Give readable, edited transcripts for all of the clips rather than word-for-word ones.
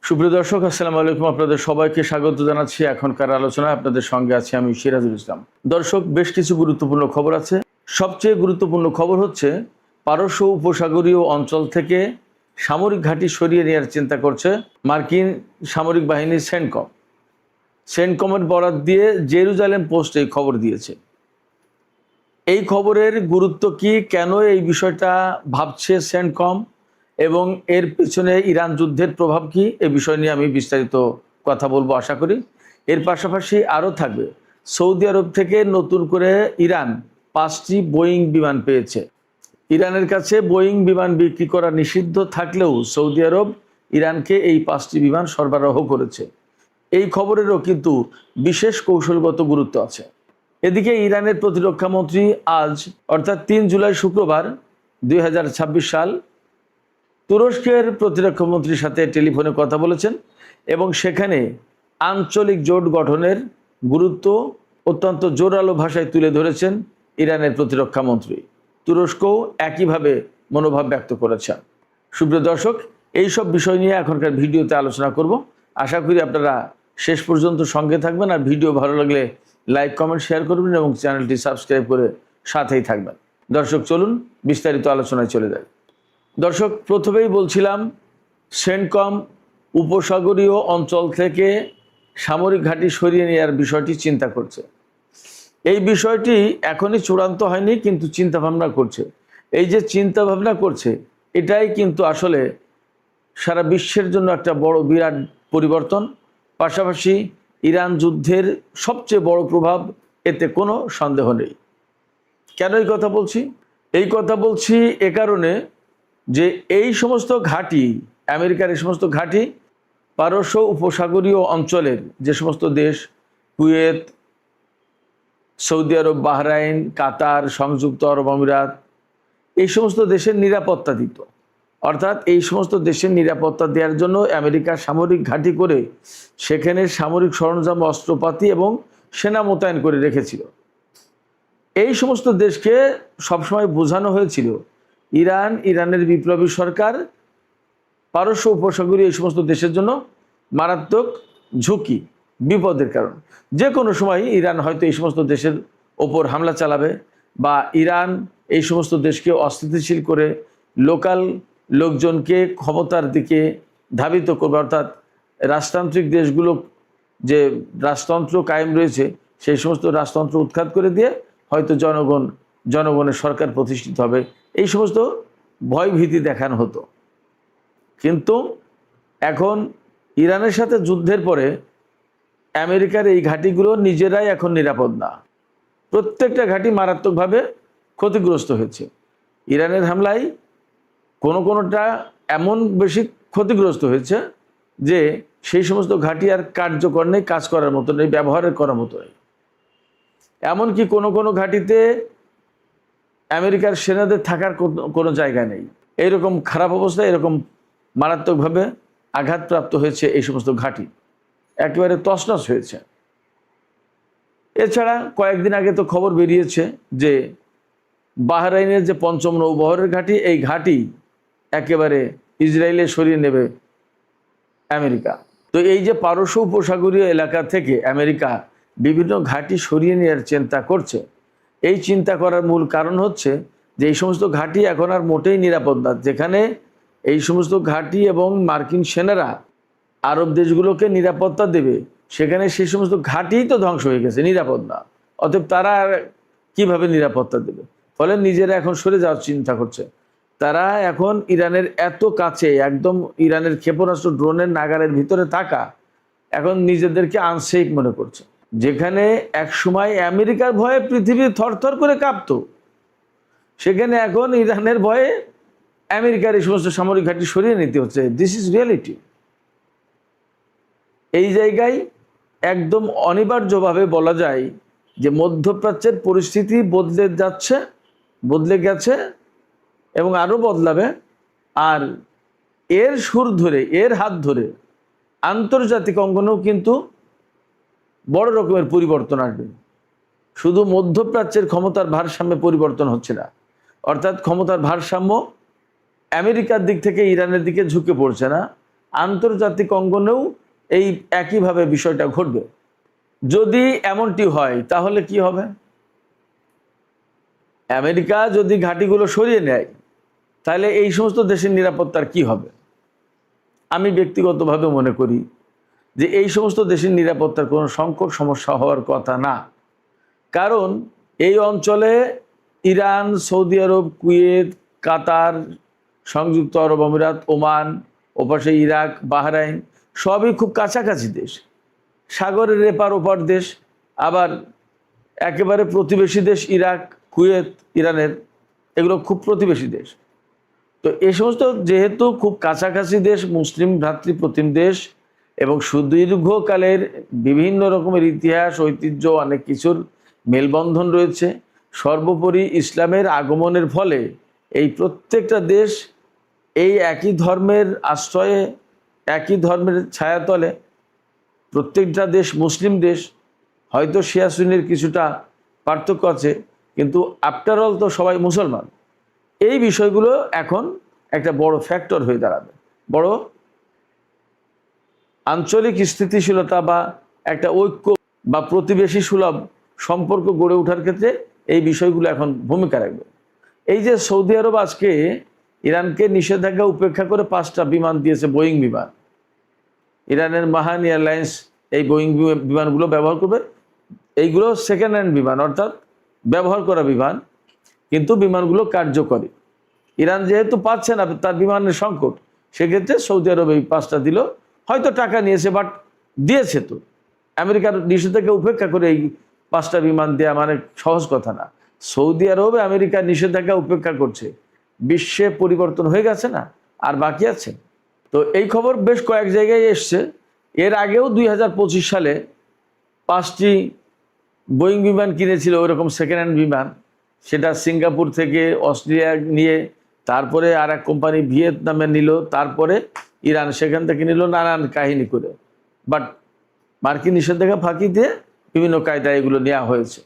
সুপ্রিয় দর্শক, আসসালামু আলাইকুম। আপনাদের সবাইকে স্বাগত জানাচ্ছি এখনকার আলোচনায়। আপনাদের সঙ্গে আছি আমি সিরাজুল ইসলাম। দর্শক, বেশ কিছু গুরুত্বপূর্ণ খবর আছে। সবচেয়ে গুরুত্বপূর্ণ খবর হচ্ছে পারস্য উপসাগরীয় অঞ্চল থেকে সামরিক ঘাঁটি সরিয়ে নেওয়ার চিন্তা করছে মার্কিন সামরিক বাহিনী সেন্টকম। সেন্টকমের বরাত দিয়ে জেরুজালেম পোস্ট এই খবর দিয়েছে। এই খবরের গুরুত্ব কি, কেন এই বিষয়টা ভাবছে সেন্টকম এবং এর পেছনে ইরান যুদ্ধের প্রভাব কি, এ বিষয় নিয়ে আমি বিস্তারিত কথা বলবো আশা করি। এর পাশাপাশি আরও থাকবে সৌদি আরব থেকে নতুন করে ইরান 5টি বোয়িং বিমান পেয়েছে। ইরানের কাছে বোয়িং বিমান বিক্রি করা নিষিদ্ধ থাকলেও সৌদি আরব ইরানকে এই 5টি বিমান সরবরাহ করেছে। এই খবরেরও কিন্তু বিশেষ কৌশলগত গুরুত্ব আছে। এদিকে ইরানের প্রতিরক্ষা মন্ত্রী আজ অর্থাৎ 3 জুলাই শুক্রবার 2026 সাল তুরস্কের প্রতিরক্ষা মন্ত্রীর সাথে টেলিফোনে কথা বলেছেন এবং সেখানে আঞ্চলিক জোট গঠনের গুরুত্ব অত্যন্ত জোরালো ভাষায় তুলে ধরেছেন ইরানের প্রতিরক্ষা মন্ত্রী। তুরস্কও একইভাবে মনোভাব ব্যক্ত করেছেন। সুপ্রিয় দর্শক, এই সব বিষয় নিয়ে এখনকার ভিডিওতে আলোচনা করব। আশা করি আপনারা শেষ পর্যন্ত সঙ্গে থাকবেন, আর ভিডিও ভালো লাগলে লাইক কমেন্ট শেয়ার করবেন এবং চ্যানেলটি সাবস্ক্রাইব করে সাথেই থাকবেন। দর্শক, চলুন বিস্তারিত আলোচনায় চলে যাই। দর্শক, প্রথমেই বলছিলাম সেন্টকম উপসাগরীয় অঞ্চল থেকে সামরিক ঘাঁটি সরিয়ে নেওয়ার বিষয়টি চিন্তা করছে। এই বিষয়টি এখনই চূড়ান্ত হয়নি, কিন্তু চিন্তাভাবনা করছে। এই যে চিন্তাভাবনা করছে, এটাই কিন্তু আসলে সারা বিশ্বের জন্য একটা বড় বিরাট পরিবর্তন। পাশাপাশি ইরান যুদ্ধের সবচেয়ে বড় প্রভাব, এতে কোনো সন্দেহ নেই। কেন এই কথা বলছি? এই কথা বলছি এ কারণে যে এই সমস্ত ঘাঁটি, আমেরিকার এই সমস্ত ঘাঁটি পারস্য উপসাগরীয় অঞ্চলের যে সমস্ত দেশ, কুয়েত, সৌদি আরব, বাহরাইন, কাতার, সংযুক্ত আরব আমিরাত, এই সমস্ত দেশের নিরাপত্তা দিত। অর্থাৎ এই সমস্ত দেশের নিরাপত্তা দেওয়ার জন্য আমেরিকা সামরিক ঘাঁটি করে সেখানে সামরিক সরঞ্জাম, অস্ত্রপাতি এবং সেনা মোতায়েন করে রেখেছিল। এই সমস্ত দেশকে সবসময় বোঝানো হয়েছিল ইরানের বিপ্লবী সরকার পারস্য উপসাগরীয় এই সমস্ত দেশের জন্য মারাত্মক ঝুঁকি, বিপদের কারণ। যে কোনো সময় ইরান হয়তো এই সমস্ত দেশের ওপর হামলা চালাবে, বা ইরান এই সমস্ত দেশকে অস্থিতিশীল করে লোকাল লোকজনকে ক্ষমতার দিকে ধাবিত করবে। অর্থাৎ রাজতান্ত্রিক দেশগুলো যে রাজতন্ত্র কায়েম রয়েছে, সেই সমস্ত রাজতন্ত্র উৎখাত করে দিয়ে হয়তো জনগণের সরকার প্রতিষ্ঠিত হবে, এই সমস্ত ভয়ভীতি দেখানো হতো। কিন্তু এখন ইরানের সাথে যুদ্ধের পরে আমেরিকার এই ঘাঁটিগুলো নিজেরাই এখন নিরাপদ না। প্রত্যেকটা ঘাঁটি মারাত্মকভাবে ক্ষতিগ্রস্ত হয়েছে ইরানের হামলায়। কোনোটা এমন বেশি ক্ষতিগ্রস্ত হয়েছে যে সেই সমস্ত ঘাঁটি আর কার্যকর নেই, কাজ করার মতো নেই, ব্যবহারের করার মতো নেই। এমনকি কোনো ঘাঁটিতে আমেরিকার সেনাদের থাকার কোনো জায়গা নেই। এইরকম খারাপ অবস্থা, এরকম মারাত্মকভাবে আঘাতপ্রাপ্ত হয়েছে এই সমস্ত ঘাঁটি, একেবারে তছনছ হয়েছে। এছাড়া কয়েকদিন আগে তো খবর বেরিয়েছে যে বাহরাইনের যে 5ম নৌবহরের ঘাঁটি, এই ঘাঁটি একেবারে ইসরায়েলে সরিয়ে নেবে আমেরিকা। তো এই যে পারস্য উপসাগরীয় এলাকা থেকে আমেরিকা বিভিন্ন ঘাঁটি সরিয়ে নেওয়ার চিন্তা করছে, এই চিন্তা করার মূল কারণ হচ্ছে যে এই সমস্ত ঘাঁটি এখন আর মোটেই নিরাপদ না। যেখানে এই সমস্ত ঘাঁটি এবং মার্কিন সেনারা আরব দেশগুলোকে নিরাপত্তা দেবে, সেখানে সেই সমস্ত ঘাঁটিই তো ধ্বংস হয়ে গেছে, নিরাপদ না। অতএব তারা আর কীভাবে নিরাপত্তা দেবে? ফলে নিজেরা এখন সরে যাওয়ার চিন্তা করছে। তারা এখন ইরানের এত কাছে, একদম ইরানের ক্ষেপণাস্ত্র ড্রোনের নাগারের ভিতরে থাকা, এখন নিজেদেরকে আনসেফ মনে করছে। যেখানে একসময় আমেরিকার ভয়ে পৃথিবী থরথর করে কাঁপত, সেখানে এখন ইরানের ভয়ে আমেরিকার এই সমস্ত সামরিক ঘাঁটি সরিয়ে নিতে হচ্ছে। This is reality. এই জায়গায় একদম অনিবার্যভাবে বলা যায় যে মধ্যপ্রাচ্যের পরিস্থিতি বদলে গেছে এবং আরও বদলাবে। আর এর সুর ধরে, এর হাত ধরে আন্তর্জাতিক অঙ্গনেও কিন্তু বড় রকমের পরিবর্তন আসবে। শুধু মধ্যপ্রাচ্যের ক্ষমতার ভারসাম্যে পরিবর্তন হচ্ছে না, অর্থাৎ ক্ষমতার ভারসাম্য আমেরিকার দিক থেকে ইরানের দিকে ঝুঁকে পড়ছে না, আন্তর্জাতিক অঙ্গনেও এই একইভাবে বিষয়টা ঘটবে। যদি এমনটি হয় তাহলে কি হবে? আমেরিকা যদি ঘাঁটিগুলো সরিয়ে নেয় তাহলে এই সমস্ত দেশের নিরাপত্তার কি হবে? আমি ব্যক্তিগতভাবে মনে করি যে এই সমস্ত দেশের নিরাপত্তার কোনো সংকট সমস্যা হওয়ার কথা না। কারণ এই অঞ্চলে ইরান, সৌদি আরব, কুয়েত, কাতার, সংযুক্ত আরব আমিরাত, ওমান, ওপাশে ইরাক, বাহরাইন সবই খুব কাছাকাছি দেশ, সাগরের এপার ওপার দেশ। আবার একেবারে প্রতিবেশী দেশ ইরাক, কুয়েত, ইরানের, এগুলো খুব প্রতিবেশী দেশ। তো এই সমস্ত যেহেতু খুব কাছাকাছি দেশ, মুসলিম ভ্রাতৃপ্রতিম দেশ এবং সুদীর্ঘকালের বিভিন্ন রকমের ইতিহাস, ঐতিহ্য, অনেক কিছুর মেলবন্ধন রয়েছে। সর্বোপরি ইসলামের আগমনের ফলে এই প্রত্যেকটা দেশ এই একই ধর্মের আশ্রয়ে, একই ধর্মের ছায়াতলে, প্রত্যেকটা দেশ মুসলিম দেশ। হয়তো শিয়া সুন্নির কিছুটা পার্থক্য আছে, কিন্তু আফটার অল তো সবাই মুসলমান। এই বিষয়গুলো এখন একটা বড় ফ্যাক্টর হয়ে দাঁড়াবে। বড় আঞ্চলিক স্থিতিশীলতা বা একটা ঐক্য বা প্রতিবেশী সুলভ সম্পর্ক গড়ে ওঠার ক্ষেত্রে এই বিষয়গুলো এখন ভূমিকা রাখবে। এই যে সৌদি আরব আজকে ইরানকে নিষেধাজ্ঞা উপেক্ষা করে 5টা বিমান দিয়েছে, বোয়িং বিমান। ইরানের মাহান এয়ারলাইন্স এই বোয়িং বিমানগুলো ব্যবহার করবে। এইগুলো সেকেন্ড হ্যান্ড বিমান, অর্থাৎ ব্যবহার করা বিমান, কিন্তু বিমানগুলো কার্যকরী। ইরান যেহেতু পাচ্ছে না, তার বিমানের সংকট, সেক্ষেত্রে সৌদি আরব এই 5টা দিল। হয়তো টাকা নিয়েছে, বাট দিয়েছে। তো আমেরিকার নিষেধাজ্ঞা উপেক্ষা করে এই 5টা বিমান দেওয়া মানে সহজ কথা না। সৌদি আরবে আমেরিকার নিষেধাজ্ঞা উপেক্ষা করছে, বিশ্বে পরিবর্তন হয়ে গেছে না, আর বাকি আছে। তো এই খবর বেশ কয়েক জায়গায় এসছে। এর আগেও 2025 সালে 5টি বোয়িং বিমান কিনেছিল, ওইরকম সেকেন্ড হ্যান্ড বিমান। সেটা সিঙ্গাপুর থেকে অস্ট্রেলিয়া নিয়ে, তারপরে আর এক কোম্পানি ভিয়েতনামে নিল, তারপরে ইরান সেখান থেকে নিল, নানান কাহিনী করে। বাট মার্কিন নিষেধাজ্ঞা ফাঁকি দিয়ে বিভিন্ন কায়দায় এগুলো নেওয়া হয়েছে।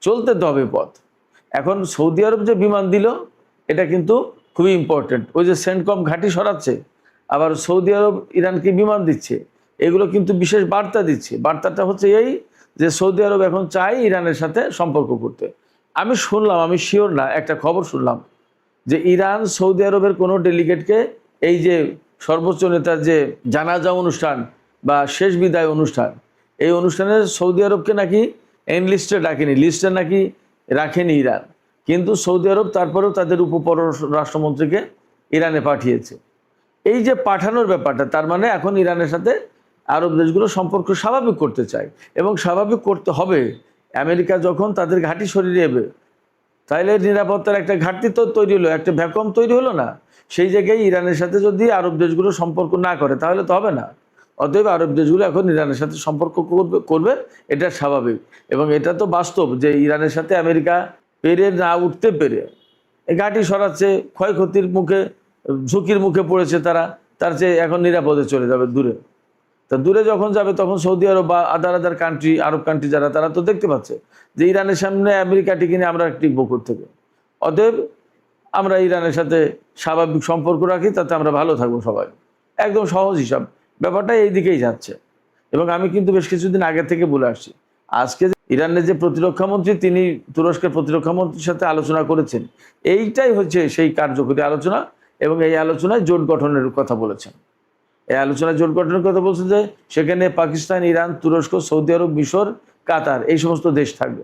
চলতে তো হবে পথ। এখন সৌদি আরব যে বিমান দিল, এটা কিন্তু খুবই ইম্পর্টেন্ট। ওই যে সেন্টকম ঘাঁটি সরাচ্ছে, আবার সৌদি আরব ইরানকে বিমান দিচ্ছে, এগুলো কিন্তু বিশেষ বার্তা দিচ্ছে। বার্তাটা হচ্ছে এই যে সৌদি আরব এখন চায় ইরানের সাথে সম্পর্ক করতে। আমি শুনলাম, আমি শিওর না, একটা খবর শুনলাম যে ইরান সৌদি আরবের কোনো ডেলিগেটকে এই যে সর্বোচ্চ নেতার যে জানাজা অনুষ্ঠান বা শেষ বিদায় অনুষ্ঠান, এই অনুষ্ঠানে সৌদি আরবকে নাকি এনলিস্টে ডাকেনি, লিস্টে নাকি রাখেনি ইরান। কিন্তু সৌদি আরব তারপরেও তাদের উপপররাষ্ট্রমন্ত্রীকে ইরানে পাঠিয়েছে। এই যে পাঠানোর ব্যাপারটা, তার মানে এখন ইরানের সাথে আরব দেশগুলো সম্পর্ক স্বাভাবিক করতে চায়, এবং স্বাভাবিক করতে হবে। আমেরিকা যখন তাদের ঘাঁটি সরিয়ে নেবে, তাইলে নিরাপত্তার একটা ঘাটতি তো তৈরি হলো, একটা ভ্যাকুয়াম তৈরি হলো না? সেই জায়গায় ইরানের সাথে যদি আরব দেশগুলো সম্পর্ক না করে তাহলে তো হবে না। অতএব আরব দেশগুলো এখন ইরানের সাথে সম্পর্ক করবে, এটা স্বাভাবিক। এবং এটা তো বাস্তব যে ইরানের সাথে আমেরিকা পেরে না উঠতে পেরে এই ঘাঁটি সরাচ্ছে, ক্ষয়ক্ষতির মুখে, ঝুঁকির মুখে পড়েছে তারা। তার চেয়ে এখন নিরাপদে চলে যাবে দূরে। তা দূরে যখন যাবে তখন সৌদি আরব বা আদার কান্ট্রি, আরব কান্ট্রি যারা, তারা তো দেখতে পাচ্ছে যে ইরানের সামনে আমেরিকা টিকে আমরা টিকবো থেকে। অতএব আমরা ইরানের সাথে স্বাভাবিক সম্পর্ক রাখি, তাতে আমরা ভালো থাকবো সবাই। একদম সহজ হিসাব। ব্যাপারটা এই দিকেই যাচ্ছে। এবং আমি কিন্তু বেশ কিছুদিন আগে থেকে বলে আসছি, আজকে যে ইরানের যে প্রতিরক্ষামন্ত্রী, তিনি তুরস্কের প্রতিরক্ষামন্ত্রীর সাথে আলোচনা করেছেন, এইটাই হচ্ছে সেই কার্যকরী আলোচনা। এবং এই আলোচনায় জোট গঠনের কথা বলেছেন। এই আলোচনায় জোট গঠনের কথা বলছেন যে সেখানে পাকিস্তান, ইরান, তুরস্ক, সৌদি আরব, মিশর, কাতার, এই সমস্ত দেশ থাকবে।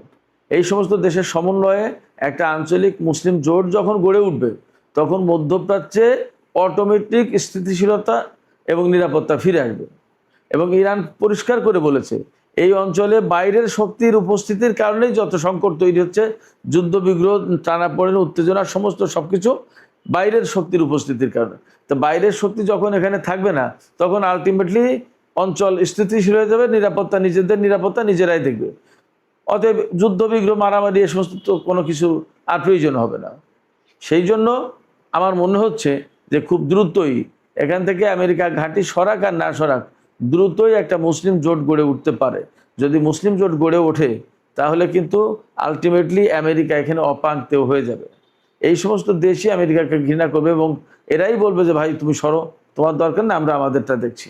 এই সমস্ত দেশের সমন্বয়ে একটা আঞ্চলিক মুসলিম জোট যখন গড়ে উঠবে, তখন মধ্যপ্রাচ্যে অটোমেটিক স্থিতিশীলতা এবং নিরাপত্তা ফিরে আসবে। এবং ইরান পরিষ্কার করে বলেছে, এই অঞ্চলে বাইরের শক্তির উপস্থিতির কারণেই যত সংকট তৈরি হচ্ছে, যুদ্ধবিগ্রহ, টানাপোড়েন, উত্তেজনা, সমস্ত সবকিছু বাইরের শক্তির উপস্থিতির কারণে। তো বাইরের শক্তি যখন এখানে থাকবে না, তখন আলটিমেটলি অঞ্চল স্থিতিশীল হয়ে যাবে, নিরাপত্তা নিজেদের নিরাপত্তা নিজেরাই দেখবে। অতএব যুদ্ধবিগ্রহ, মারামারি, এ সমস্ত তো কোনো কিছু আর প্রয়োজন হবে না। সেই জন্য আমার মনে হচ্ছে যে খুব দ্রুতই এখান থেকে আমেরিকা ঘাঁটি সরাক আর না সরাক, দ্রুতই একটা মুসলিম জোট গড়ে উঠতে পারে। যদি মুসলিম জোট গড়ে ওঠে তাহলে কিন্তু আলটিমেটলি আমেরিকা এখানে অপাঙ্ক্তেয় হয়ে যাবে। এই সমস্ত দেশই আমেরিকাকে ঘৃণা করবে এবং এরাই বলবে যে ভাই তুমি সরো, তোমার দরকার না, আমরা আমাদেরটা দেখছি।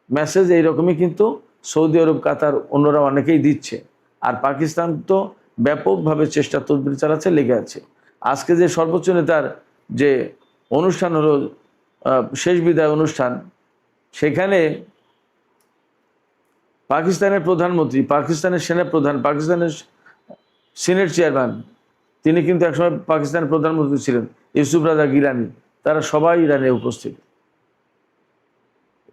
মেসেজ এইরকমই কিন্তু সৌদি আরব, কাতার, অন্যরা অনেকেই দিচ্ছে। আর পাকিস্তান তো ব্যাপকভাবে চেষ্টা তদবির চালাচ্ছে, লেগে আছে। আজকে যে সর্বোচ্চ নেতার যে অনুষ্ঠান হলো, শেষ বিদায় অনুষ্ঠান, সেখানে পাকিস্তানের প্রধানমন্ত্রী, পাকিস্তানের সেনা প্রধান, পাকিস্তানের সিনেট চেয়ারম্যান, তিনি কিন্তু একসময় পাকিস্তানের প্রধানমন্ত্রী ছিলেন, ইউসুফ রাজা গিলানি, তারা সবাই ইরানে উপস্থিত।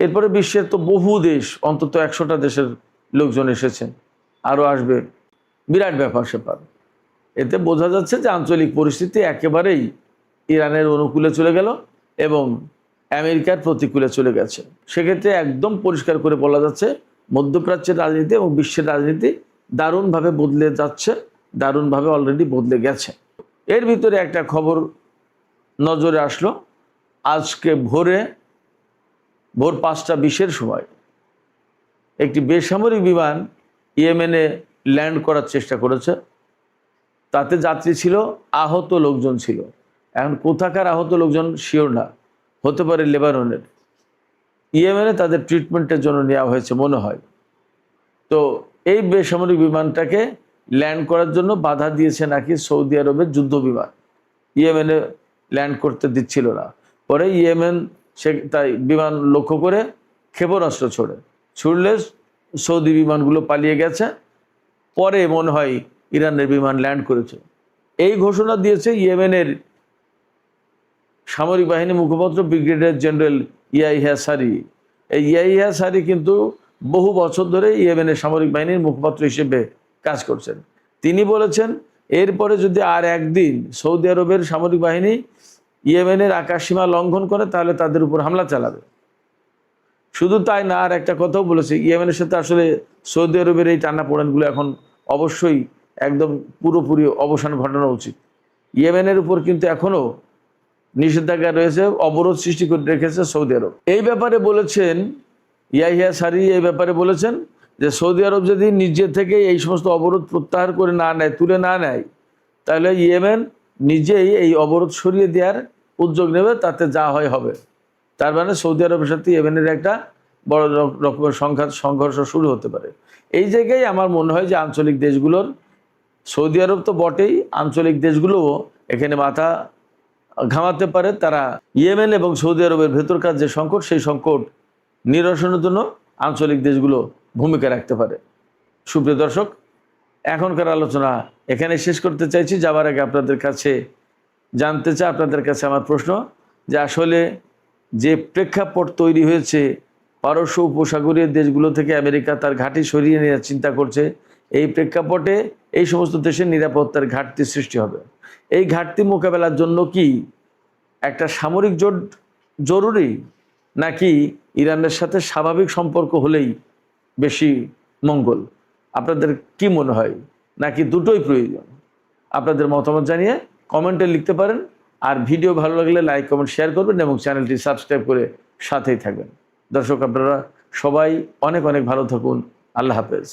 এরপরে বিশ্বের তো বহু দেশ, অন্তত 100টা দেশের লোকজন এসেছেন, আরও আসবে। বিরাট ব্যাপার স্যাপার। এতে বোঝা যাচ্ছে যে আঞ্চলিক পরিস্থিতি একেবারেই ইরানের অনুকূলে চলে গেল এবং আমেরিকার প্রতিকূলে চলে গেছে। সেক্ষেত্রে একদম পরিষ্কার করে বলা যাচ্ছে মধ্যপ্রাচ্যের রাজনীতি এবং বিশ্বের রাজনীতি দারুণভাবে বদলে যাচ্ছে, দারুণভাবে অলরেডি বদলে গেছে। এর ভিতরে একটা খবর নজরে আসলো। আজকে ভোর 5:20 সময় একটি বেসামরিক বিমান ইয়েমেনে ল্যান্ড করার চেষ্টা করেছে। তাতে যাত্রী ছিল, আহত লোকজন ছিল। এখন কোথাকার আহত লোকজন শিওর না, হতে পারে লেবাননের। ইয়েমেনে তাদের ট্রিটমেন্টের জন্য নেওয়া হয়েছে মনে হয়। তো এই বেসামরিক বিমানটাকে ল্যান্ড করার জন্য বাধা দিয়েছে নাকি সৌদি আরবের যুদ্ধ বিমান, ইয়েমেনে ল্যান্ড করতে দিচ্ছিল না। পরে ইয়েমেন তাই বিমান লক্ষ্য করে ক্ষেপণাস্ত্র ছুড়লে সৌদি বিমানগুলো পালিয়ে গেছে। পরে মনে হয় ইরানের বিমান ল্যান্ড করেছে। এই ঘোষণা দিয়েছে ইয়েমেনের সামরিক বাহিনী মুখপাত্র ব্রিগেডিয়ার জেনারেল ইয়াহিয়া সারি। এই ইয়াহিয়া সারি কিন্তু বহু বছর ধরে ইয়েমেনের সামরিক বাহিনীর মুখপাত্র হিসেবে কাজ করছেন। তিনি বলেছেন, এরপরে যদি আর একদিন সৌদি আরবের সামরিক বাহিনী ইয়েমেনের আকাশসীমা লঙ্ঘন করে, তাহলে তাদের উপর হামলা চালাবে। শুধু তাই না, আর একটা কথাও বলেছে, ইয়েমেনের সাথে আসলে সৌদি আরবের এই টানাপোড়েনগুলো এখন অবশ্যই একদম পুরোপুরি অবসান ঘটানো উচিত। ইয়েমেনের উপর কিন্তু এখনও নিষেধাজ্ঞা রয়েছে, অবরোধ সৃষ্টি করে রেখেছে সৌদি আরব। এই ব্যাপারে বলেছেন ইয়াহিয়া সারি, এই ব্যাপারে বলেছেন যে সৌদি আরব যদি নিজে থেকে এই সমস্ত অবরোধ প্রত্যাহার করে না নেয়, তুলে না নেয়, তাহলে ইয়েমেন নিজেই এই অবরোধ সরিয়ে দেওয়ার উদ্যোগ নেবে, তাতে যা হয় হবে। তার মানে সৌদি আরবের সাথে ইয়েমেনের একটা বড় রকমের সংঘর্ষ শুরু হতে পারে। এই জায়গায় আমার মনে হয় যে আঞ্চলিক দেশগুলোর, সৌদি আরব তো বটেই, আঞ্চলিক দেশগুলোও এখানে মাথা ঘামাতে পারে। তারা ইয়েমেন এবং সৌদি আরবের ভেতরকার যে সংকট, সেই সংকট নিরসনের জন্য আঞ্চলিক দেশগুলো ভূমিকা রাখতে পারে। সুপ্রিয় দর্শক, এখনকার আলোচনা এখানে শেষ করতে চাইছি। যাবার আগে আপনাদের কাছে জানতে চাই, আপনাদের কাছে আমার প্রশ্ন, যে আসলে যে প্রেক্ষাপট তৈরি হয়েছে, পারস্য উপসাগরীয় দেশগুলো থেকে আমেরিকা তার ঘাঁটি সরিয়ে নেওয়ার চিন্তা করছে, এই প্রেক্ষাপটে এই সমস্ত দেশের নিরাপত্তার ঘাটতি সৃষ্টি হবে। এই ঘাটতি মোকাবেলার জন্য কি একটা সামরিক জোট জরুরি, নাকি ইরানের সাথে স্বাভাবিক সম্পর্ক হলেই বেশি মঙ্গল? আপনাদের কি মনে হয়, নাকি দুটোই প্রয়োজন? আপনাদের মতামত জানিয়ে কমেন্টে লিখতে পারেন। আর ভিডিও ভালো লাগলে লাইক, কমেন্ট, শেয়ার করবেন এবং চ্যানেলটি সাবস্ক্রাইব করে সাথেই থাকবেন। দর্শক, আপনারা সবাই অনেক অনেক ভালো থাকুন। আল্লাহ হাফেজ।